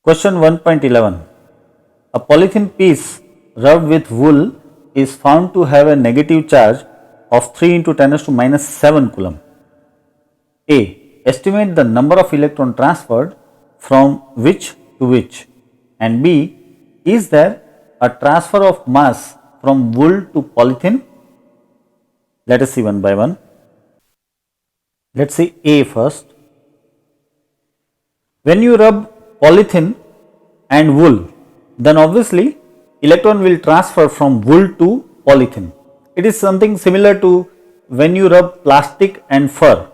Question 1.11. A polythene piece rubbed with wool is found to have a negative charge of 3 into 10 raised to minus 7 coulomb. A. Estimate the number of electron transferred from which to which. And B. Is there a transfer of mass from wool to polythene? Let us see one by one. Let us see A first. When you rub polythene and wool, then obviously electron will transfer from wool to polythene. It is something similar to when you rub plastic and fur.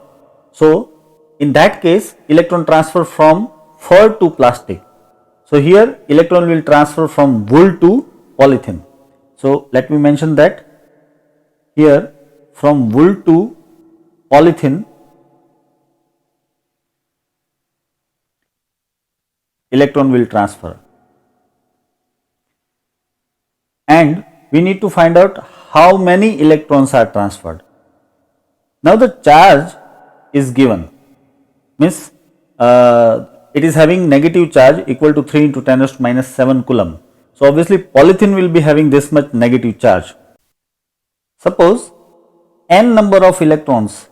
So, in that case electron transfer from fur to plastic. So, here electron will transfer from wool to polythene. So, let me mention that here from wool to polythene electron will transfer, and we need to find out how many electrons are transferred. Now the charge is given, means it is having negative charge equal to 3 into 10 raised to minus 7 coulomb. So obviously polythene will be having this much negative charge. Suppose n number of electrons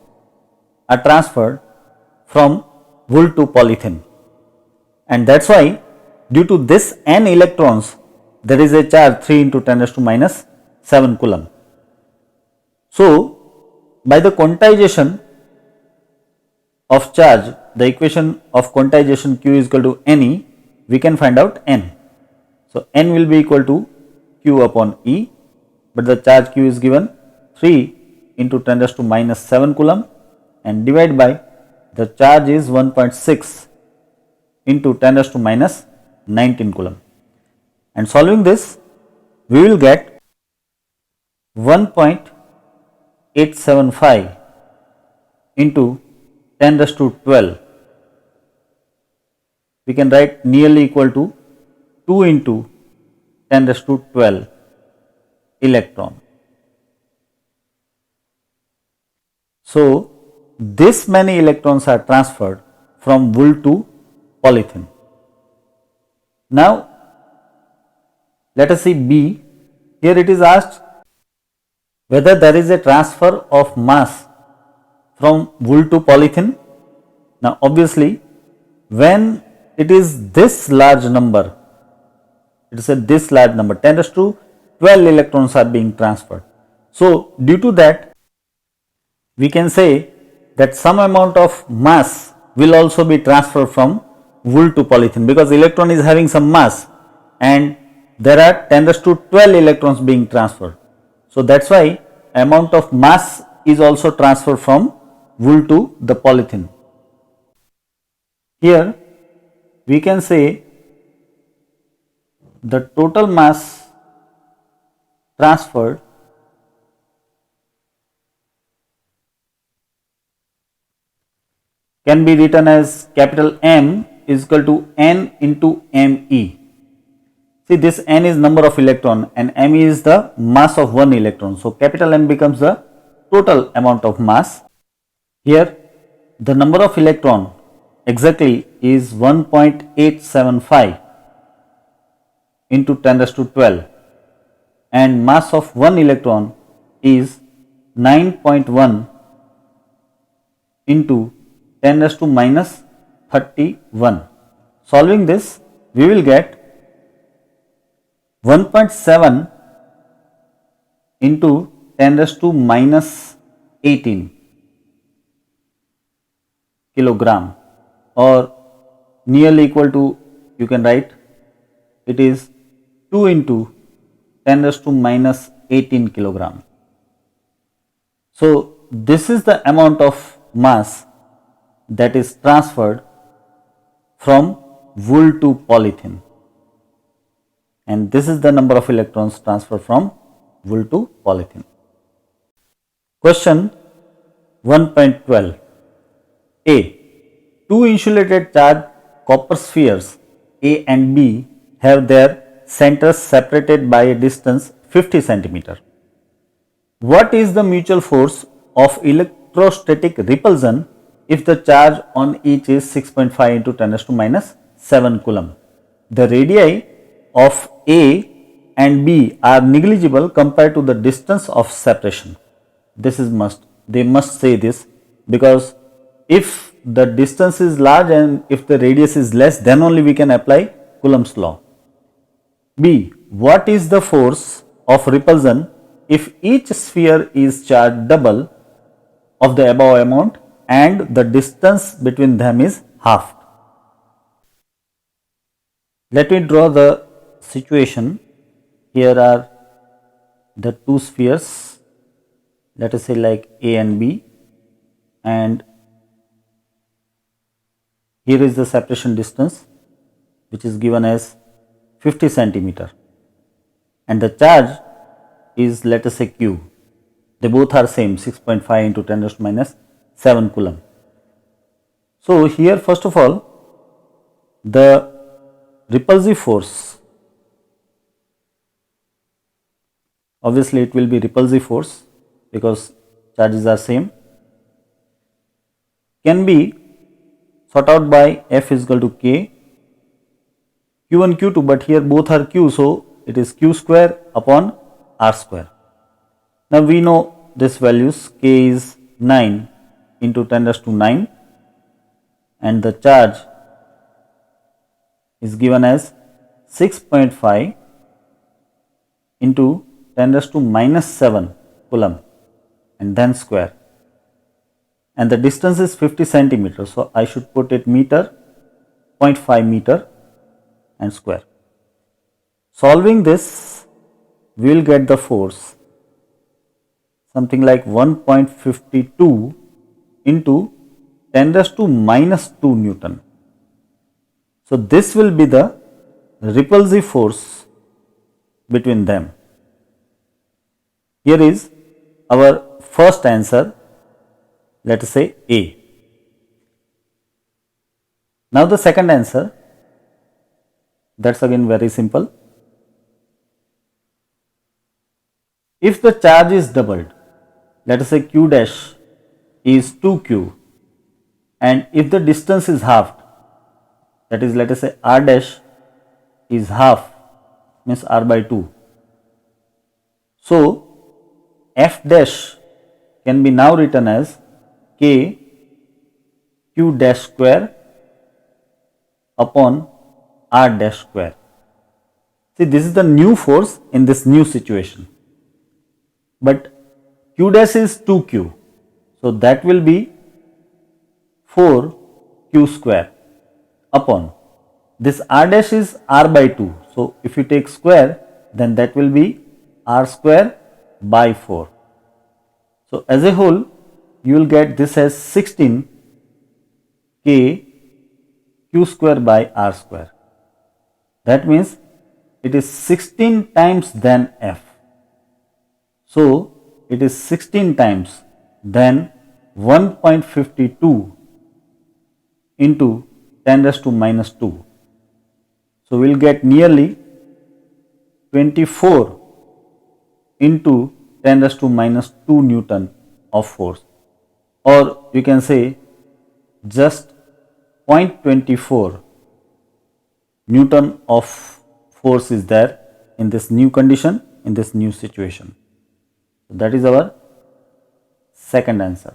are transferred from wool to polythene, and that is why due to this n electrons there is a charge 3 into 10 raised to minus 7 coulomb. So by the quantization of charge, the equation of quantization Q is equal to Ne, we can find out n. So n will be equal to Q upon E, but the charge Q is given 3 into 10 raised to minus 7 coulomb, and divide by the charge is 1.6 into 10 raised to minus 19 coulomb, and solving this we will get 1.875 into 10 raised to 12. We can write nearly equal to 2 into 10 raised to 12 electron. So this many electrons are transferred from wool to polythene. Now let us see B. Here it is asked whether there is a transfer of mass from wool to polythene. Now obviously when it is this large number, it is this large number, 10 raised to 12 electrons are being transferred. So due to that we can say that some amount of mass will also be transferred from wool to polythene, because electron is having some mass and there are 10 raised to 12 electrons being transferred. So that is why amount of mass is also transferred from wool to the polythene. Here we can say the total mass transferred can be written as capital M is equal to N into Me. See, this N is number of electron and Me is the mass of one electron. So capital M becomes the total amount of mass. Here the number of electron exactly is 1.875 into 10 raised to 12, and mass of one electron is 9.1 into 10 raised to minus 31. Solving this we will get 1.7 into 10 raised to minus 18 kilogram, or nearly equal to, you can write it is 2 into 10 raised to minus 18 kilogram. So this is the amount of mass that is transferred from wool to polythene, and this is the number of electrons transferred from wool to polythene. Question 1.12. A. Two insulated charged copper spheres A and B have their centers separated by a distance 50 centimeter. What is the mutual force of electrostatic repulsion if the charge on each is 6.5 into 10 raised to minus 7 coulomb? the radii of A and B are negligible compared to the distance of separation. This is must. They must say this, because if the distance is large and if the radius is less, then only we can apply Coulomb's law. B. What is the force of repulsion if each sphere is charged double of the above amount and the distance between them is half? Let me draw the situation. Here are the two spheres, let us say like A and B, and here is the separation distance, which is given as 50 centimeter, and the charge is, let us say, Q. They both are same, 6.5 into 10 raised to minus 7 coulomb. So here first of all, the repulsive force, obviously it will be repulsive force because charges are same, can be sought out by F is equal to K, Q1, Q2, but here both are Q, so it is Q square upon R square. Now we know this values, K is 9 into 10 raised to 9 and the charge is given as 6.5 into 10 raised to minus 7 coulomb and then square, and the distance is 50 centimeters, so I should put it meter, 0.5 meter and square. Solving this, we will get the force something like 1.52 into 10 raised to minus 2 Newton. So this will be the repulsive force between them. Here is our first answer, let us say A. Now the second answer, that's again very simple. If the charge is doubled, let us say Q dash is 2Q, and if the distance is halved, that is, let us say R dash is half, means R by 2. So F dash can be now written as K Q dash square upon R dash square. See, this is the new force in this new situation, but Q dash is 2Q, so that will be 4Q square upon this R dash is R by 2, so if you take square, then that will be R square by 4. So as a whole, you will get this as 16 K Q square by R square. That means it is 16 times than F. So it is 16 times than 1.52 into 10 raised to minus 2. So we will get nearly 24 into 10 raised to minus 2 Newton of force, or you can say just 0.24 Newton of force is there in this new condition, in this new situation. So that is our second answer.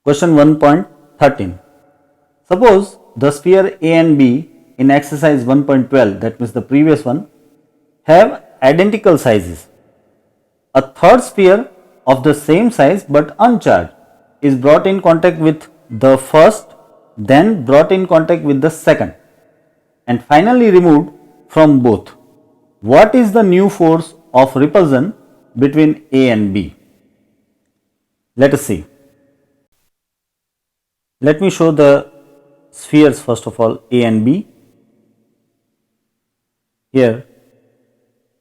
Question 1.13. Suppose the sphere A and B in exercise 1.12, that means the previous one, have identical sizes. A third sphere of the same size but uncharged is brought in contact with the first, then brought in contact with the second, and finally removed from both. What is the new force of repulsion between A and B? Let us see. Let me show the spheres first of all, A and B. Here,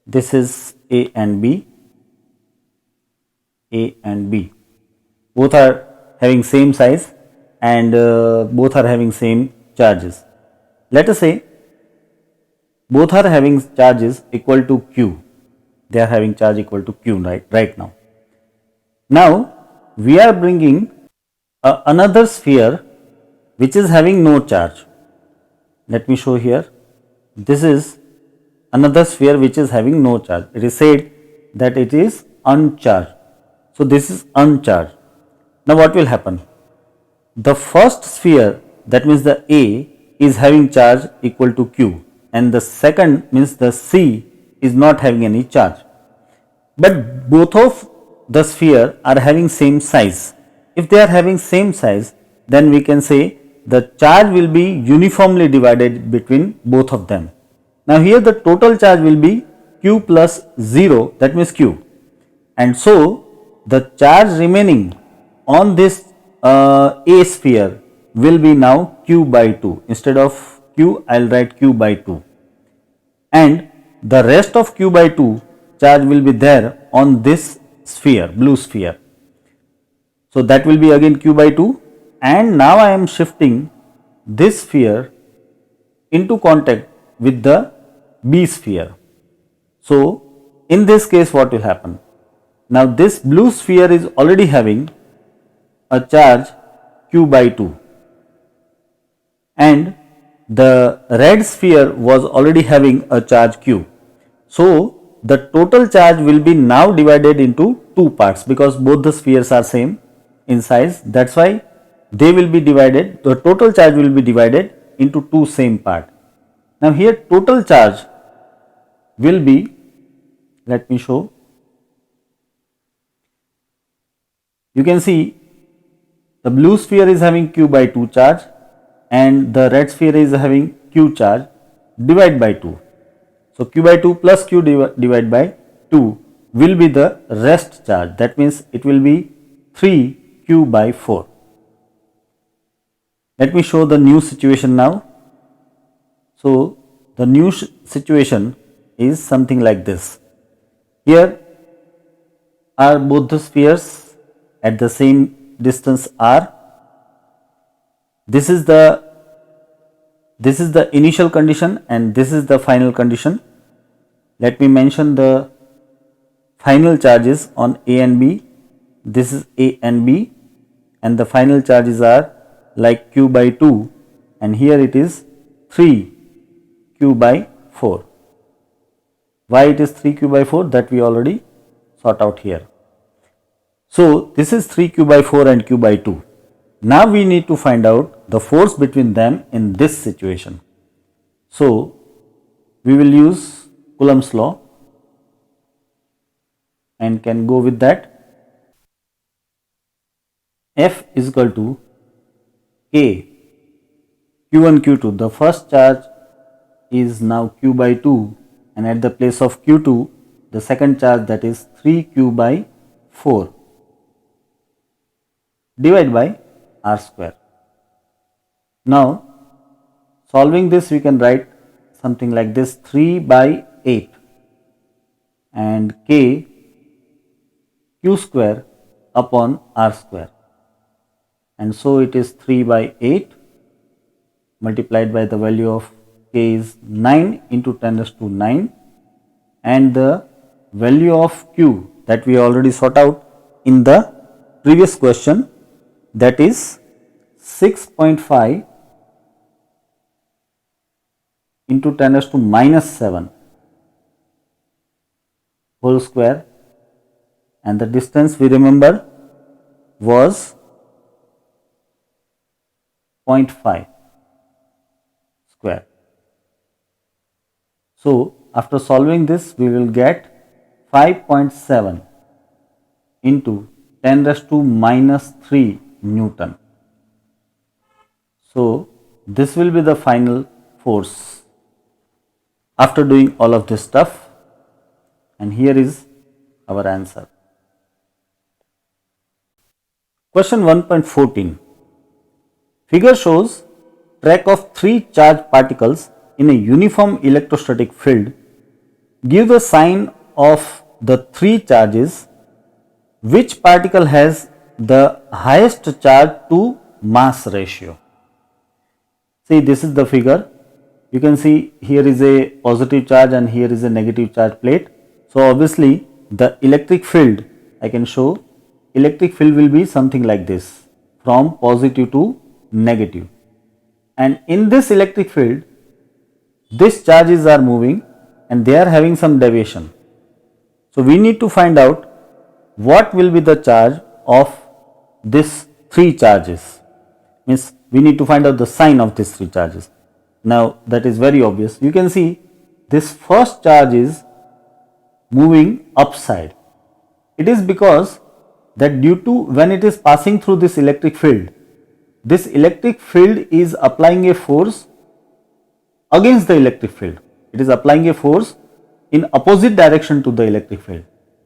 this is A and B, A and B. Both are having same size and both are having same charges. Let us say both are having charges equal to Q. They are having charge equal to Q right now. Now we are bringing another sphere which is having no charge. Let me show here. This is another sphere which is having no charge. It is said that it is uncharged. So this is uncharged. Now what will happen? The first sphere, that means the A, is having charge equal to Q, and the second means the C is not having any charge. But both of the sphere are having same size. If they are having same size, then we can say the charge will be uniformly divided between both of them. Now here the total charge will be Q plus 0, that means Q, and so the charge remaining on this A sphere will be now Q by 2. Instead of Q, I will write Q by 2, and the rest of Q by 2 charge will be there on this sphere, blue sphere. So that will be again Q by 2, and now I am shifting this sphere into contact with the B sphere. So in this case what will happen? Now this blue sphere is already having a charge Q by 2, and the red sphere was already having a charge Q. So the total charge will be now divided into two parts, because both the spheres are same in size. That's why they will be divided, the total charge will be divided into two same part. Now here total charge will be, let me show, you can see the blue sphere is having Q by 2 charge and the red sphere is having Q charge, divide by 2. So Q by 2 plus Q divide by 2 will be the rest charge, that means it will be 3 Q by 4. Let me show the new situation now. So the new situation is something like this. Here are both the spheres at the same distance r. This is the initial condition and this is the final condition. Let me mention the final charges on A and B. This is A and B, and the final charges are like Q by 2, and here it is 3 Q by 4. Why it is 3 Q by 4? That we already sort out here. So this is 3 Q by 4 and Q by 2. Now we need to find out the force between them in this situation. So we will use Coulomb's law and can go with that. F is equal to K Q1 Q2. The first charge is now Q by 2, and at the place of Q2 the second charge, that is 3 Q by 4, divided by R square. Now solving this we can write something like this: 3 by 8 and K Q square upon R square, and so it is 3 by 8 multiplied by the value of K is 9 into 10 raised to 9, and the value of Q that we already sought out in the previous question, that is 6.5 into 10 raised to minus 7 whole square, and the distance we remember was 0.5 square. So after solving this we will get 5.7 into 10 raised to minus 3 Newton. So this will be the final force after doing all of this stuff, and here is our answer. Question 1.14. Figure shows track of 3 charged particles in a uniform electrostatic field. Give the sign of the 3 charges. Which particle has the highest charge to mass ratio? See, this is the figure. You can see here is a positive charge and here is a negative charge plate. So obviously the electric field, I can show, electric field will be something like this, from positive to negative. and in this electric field these charges are moving and they are having some deviation. So we need to find out what will be the charge of these three charges, means we need to find out the sign of these three charges. Now that is very obvious. You can see this first charge is moving upside. It is because that due to when it is passing through this electric field is applying a force against the electric field. It is applying a force in opposite direction to the electric field.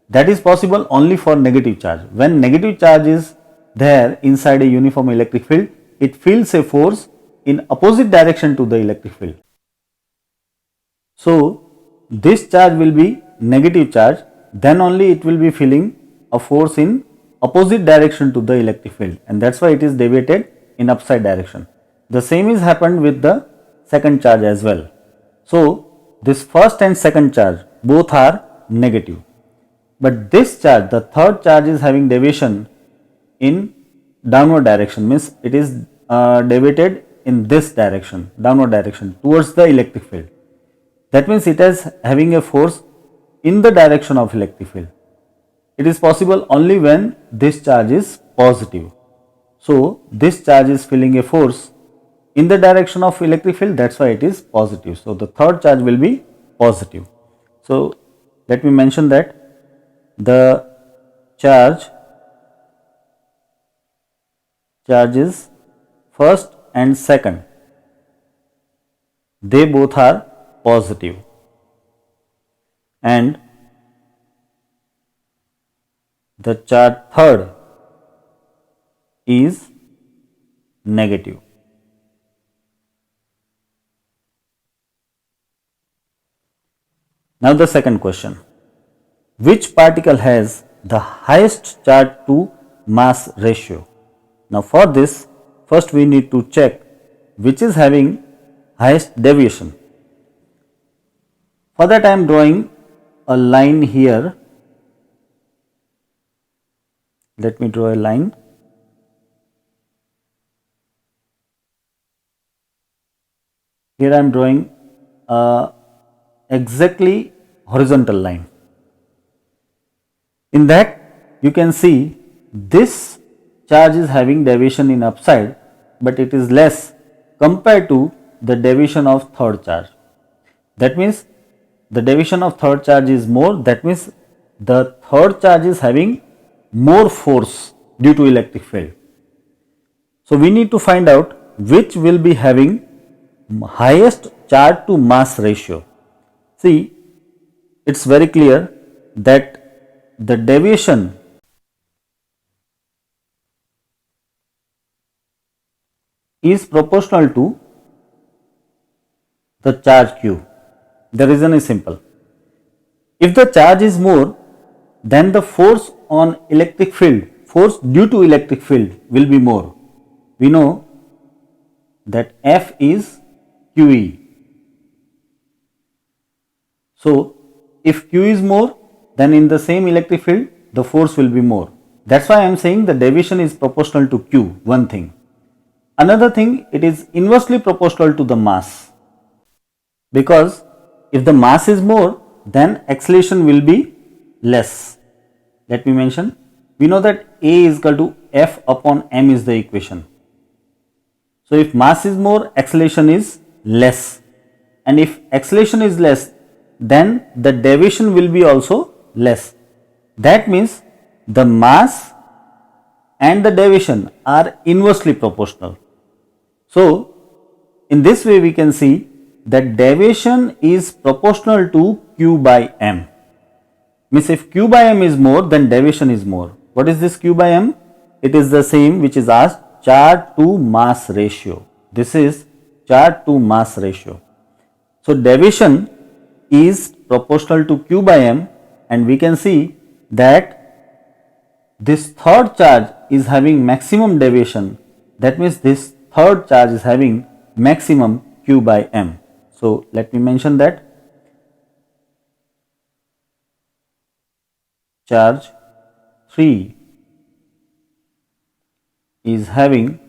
That is possible only for negative charge. When negative charge is there inside a uniform electric field, it feels a force in opposite direction to the electric field. So this charge will be negative charge, then only it will be feeling a force in opposite direction to the electric field, and that's why it is deviated in upside direction. The same is happened with the second charge as well. So this first and second charge both are negative, but this charge, the third charge, is having deviation in downward direction, means it is deviated in this direction, downward direction towards the electric field. That means it is having a force in the direction of electric field. It is possible only when this charge is positive. So this charge is feeling a force in the direction of electric field, that's why it is positive. So the third charge will be positive. So let me mention that the charges first and second, they both are positive, and the charge third is negative. Now the second question, which particle has the highest charge to mass ratio? Now for this, first we need to check which is having highest deviation. For that I am drawing a line here. Let me draw a line. Here I am drawing exactly horizontal line. In that you can see this charge is having deviation in upside, but it is less compared to the deviation of third charge. That means the deviation of third charge is more, that means the third charge is having more force due to electric field. So we need to find out which will be having highest charge to mass ratio. See, it's very clear that the deviation is proportional to the charge q. The reason is simple. If the charge is more, then the force on electric field, force due to electric field will be more. We know that F is QE. So if Q is more, then in the same electric field the force will be more. That's why I am saying the deviation is proportional to Q, one thing. Another thing, it is inversely proportional to the mass, because if the mass is more, then acceleration will be less. Let me mention, we know that A is equal to F upon m is the equation. So if mass is more, acceleration is less, and if acceleration is less, then the deviation will be also less. That means the mass and the deviation are inversely proportional. So in this way we can see that deviation is proportional to Q by m. Means if Q by m is more, then deviation is more. What is this Q by m? It is the same which is asked, charge to mass ratio. This is charge to mass ratio. So deviation is proportional to Q by m, and we can see that this third charge is having maximum deviation. That means this third charge is having maximum Q by m. So let me mention that charge 3 is having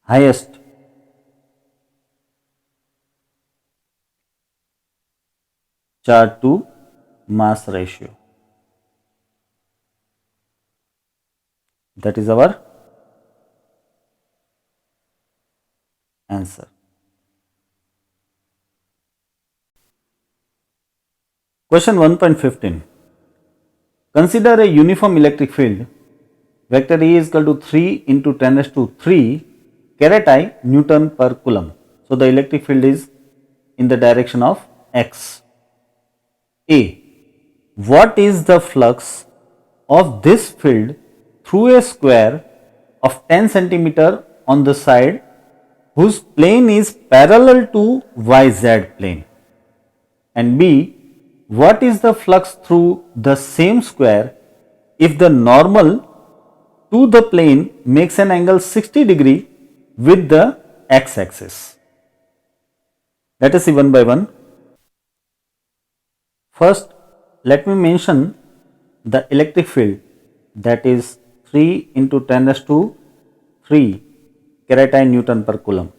highest charge to mass ratio. That is our answer. Question 1.15. Consider a uniform electric field. Vector E is equal to 3 into 10 raised to 3 caret I Newton per coulomb. So the electric field is in the direction of x. A. What is the flux of this field through a square of 10 centimeter on the side whose plane is parallel to YZ plane? And B. What is the flux through the same square if the normal to the plane makes an angle 60 degree with the x axis? Let us see one by one. First, let me mention the electric field, that is 3 into 10 raised to 3 caret I Newton per coulomb,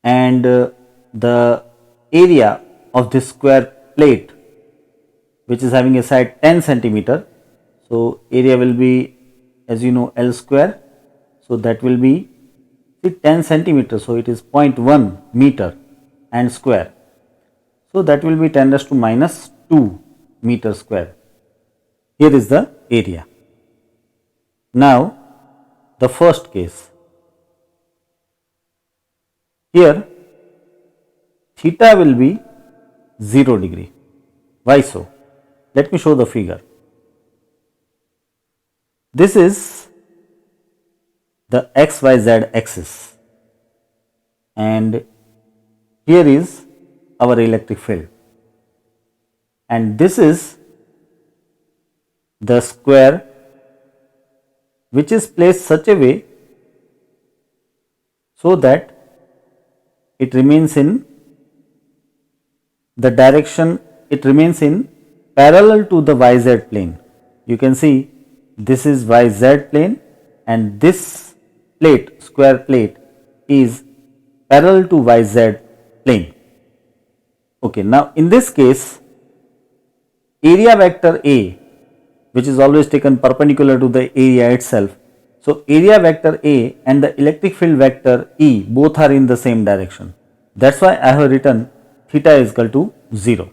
and the area of this square plate, which is having a side 10 centimeter. So area will be, as you know, L square. So that will be 10 centimeter. So it is 0.1 meter and square. So that will be 10 raised to minus 2 meter square. Here is the area. Now the first case. Here theta will be 0 degree. Why so? Let me show the figure. This is the XYZ axis, and here is our electric field, and this is the square which is placed such a way so that it remains in the direction, it remains in parallel to the YZ plane. You can see this is YZ plane, and this plate, square plate, is parallel to YZ plane. Okay, now in this case, area vector A, which is always taken perpendicular to the area itself. So area vector A and the electric field vector E both are in the same direction. That's why I have written theta is equal to 0.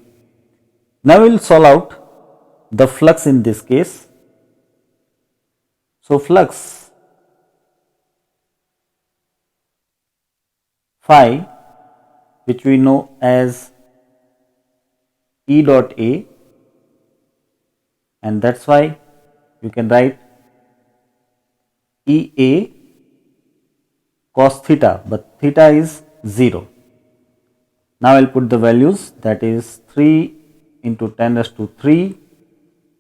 Now we will solve out the flux in this case. So flux phi, which we know as E dot A, and that's why you can write EA cos theta, but theta is 0. Now I will put the values, that is 3 into 10 raised to 3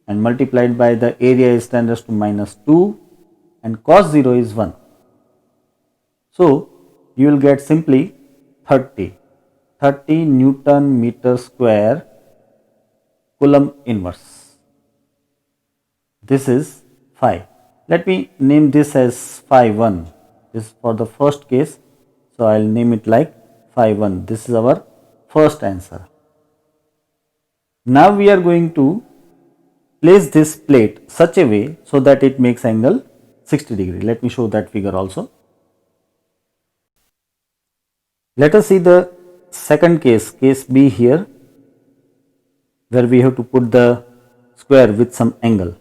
and multiplied by the area is 10 raised to minus 2 and cos 0 is 1. So you will get simply 30 Newton meter square coulomb inverse. This is phi. Let me name this as phi 1. This is for the first case. So I will name it like phi 1. This is our first answer. Now we are going to place this plate such a way so that it makes angle 60 degree. Let me show that figure also. Let us see the second case, case B here, where we have to put the square with some angle.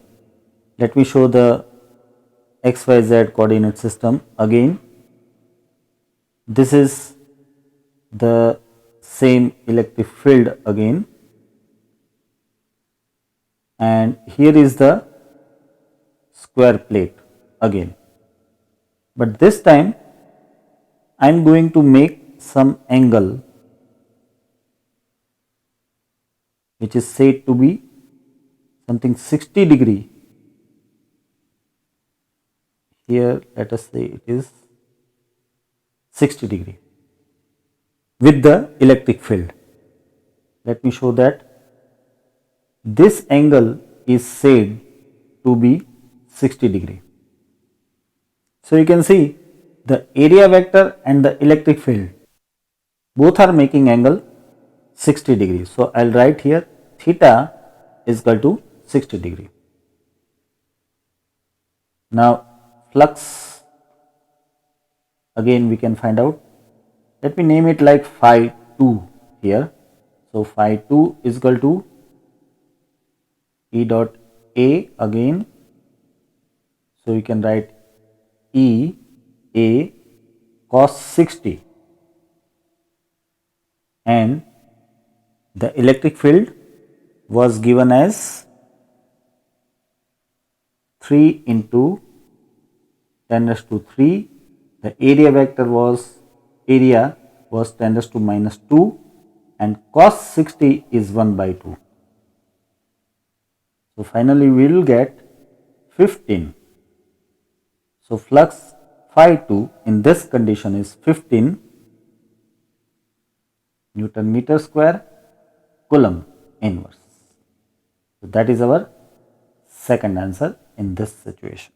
Let me show the XYZ coordinate system again. This is the same electric field again, and here is the square plate again, but this time I am going to make some angle which is said to be something 60 degree. Here let us say it is 60 degree with the electric field. Let me show that this angle is said to be 60 degree. So you can see the area vector and the electric field both are making angle 60 degrees. So, I will write here theta is equal to 60 degree. Now, flux again we can find out. Let me name it like phi 2 here. So, phi 2 is equal to E dot A again. So, you can write E A cos 60 and the electric field was given as 3 into 10 raised to 3. The area vector was 10 raised to minus 2 and cos 60 is 1 by 2. So, finally, we will get 15. So, flux phi 2 in this condition is 15 Newton meter square Coulomb inverse. So, that is our second answer in this situation.